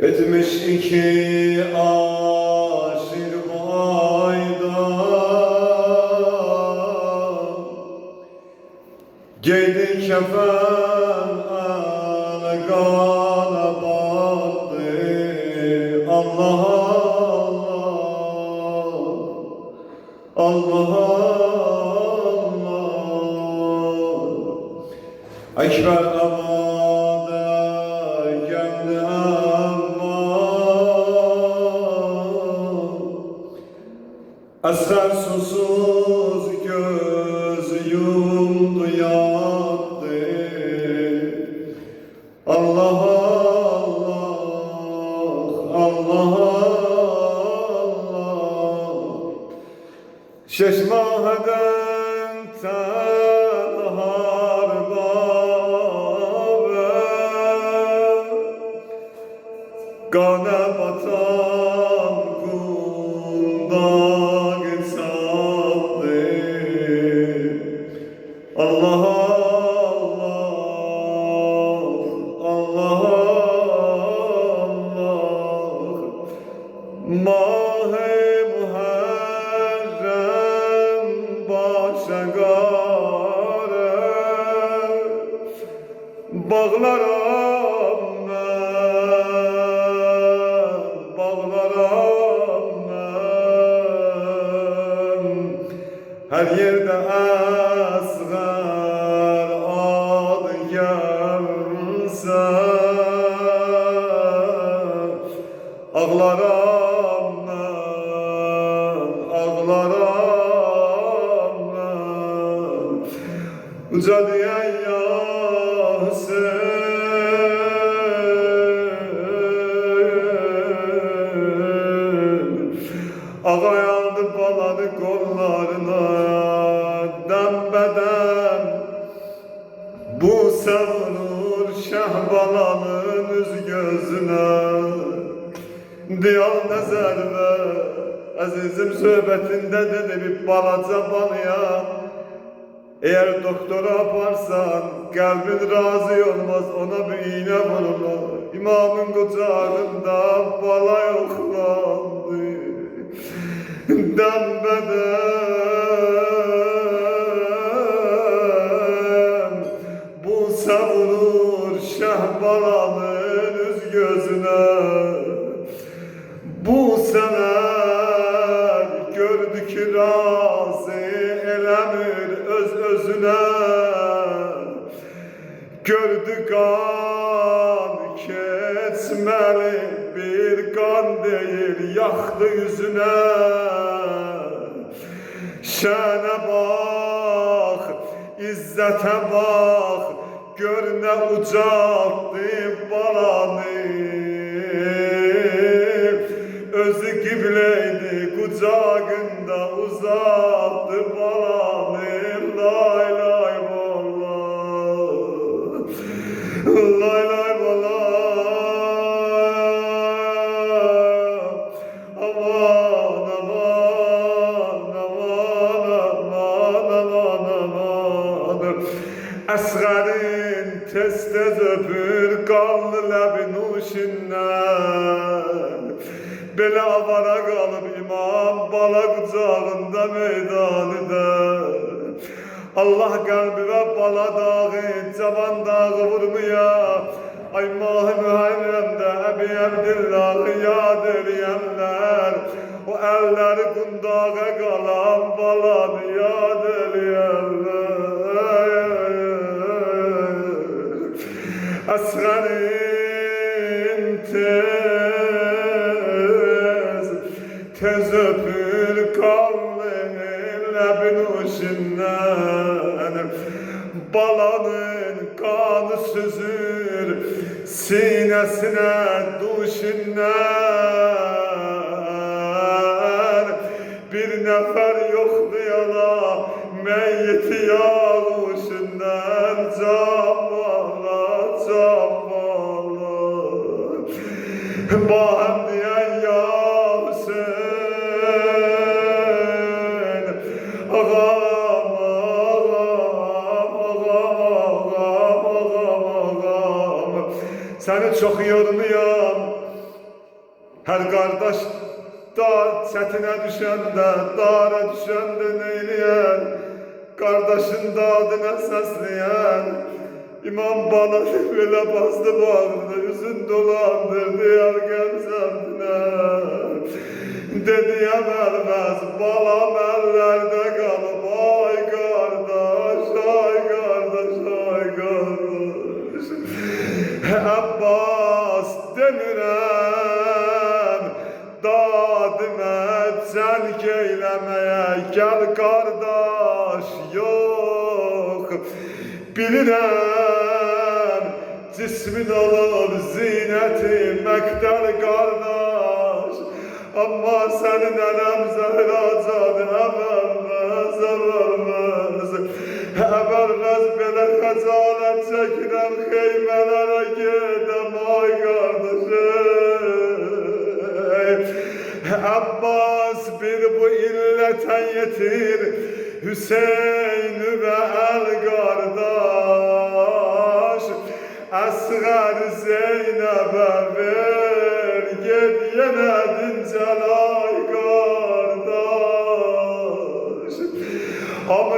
Etmiş iki aşir ayda, giydi kefen el gana battı. Allah Allah Allah, Ekber abada geldi ama Asgar susuz göz yumdu yattı. Allah Allah Allah, şeşmaheden tenhar babe, gane batan kundak sattı. Allah Allah Allah, Mah-ı Muharrem başa gare, bağlaram ben, bağlaram ben. Her yerde asgar adı gelse, ağlaram ben, ağlaram ben. Uca diyen Yasin, ağa yandı baladı kollarına, dembeden bu savunur Şehbalanın üz gözüne. Diyal nəzər və əzizim söhbətində dedi bir balaca balaya, eğer doktora aparsan kalbin razı olmaz, ona bir iğne vururlar. İmamın kucağında bala yoklandı. Dembeden bu savunur Şehbalanın üz gözüne. Bu sene gördü ki razı elemir öz özüne. Gördü kan keçmeli bir kan değil, yaktı yüzüne. Şene bak, izzete bak, gör ne ucalttı balanı. Özü kibleydi kucağında uzattı balanı. Lay lay vallah, lay lay vallah. Aman aman aman aman aman, Asgar'ın tez tez öpür kanlı lebi nuşinden. Belə avara qalıb imam bala qucağında meydanıda. Allah qəlbi və bala dağı, cavan dağı vurmuya. Ay Mah-ı Muharremdə Əbi Əbdillahı yad eləyənlər, o əlləri qundağa qalan balanı yad eləyənlər. Əsğərin tez öpür kanlı lebin uçundan. Balanın kanı süzür sinesine duşundan. Bir nefer yoktu yana meyyiti yağuşundan. Camala camala, bahem diyen Yasin, ağam ağam ağam ağam ağam ağam. Seni çok yormayam, Her kardeş da çetine düşende, dara düşende neyleyen, kardeşin dadına sesleyen, İmam bana böyle bastı bağırdı, yüzün dolandırdı yargın semtine. Dedi ya vermez, balam ellerde kalıp, ay kardeş, ay kardeş, ay kardeş. Abbas demirəm, dadimə cəlk eyləməyə, gəl qardaş, yox, bilirəm, cismin olub zinəti məqdər qardaş, amma sənin ələm zəhracadı, əvəlməz, əvəlməz, əvəlməz belə xəcalət çəkirəm, xeymələrə gedəm, ay qardaşım. Abbas bir bu illeten yetir, Hüseyin ve el kardeş, Asgar Zeynep'e ver, git yine dincel ay kardeş. Ama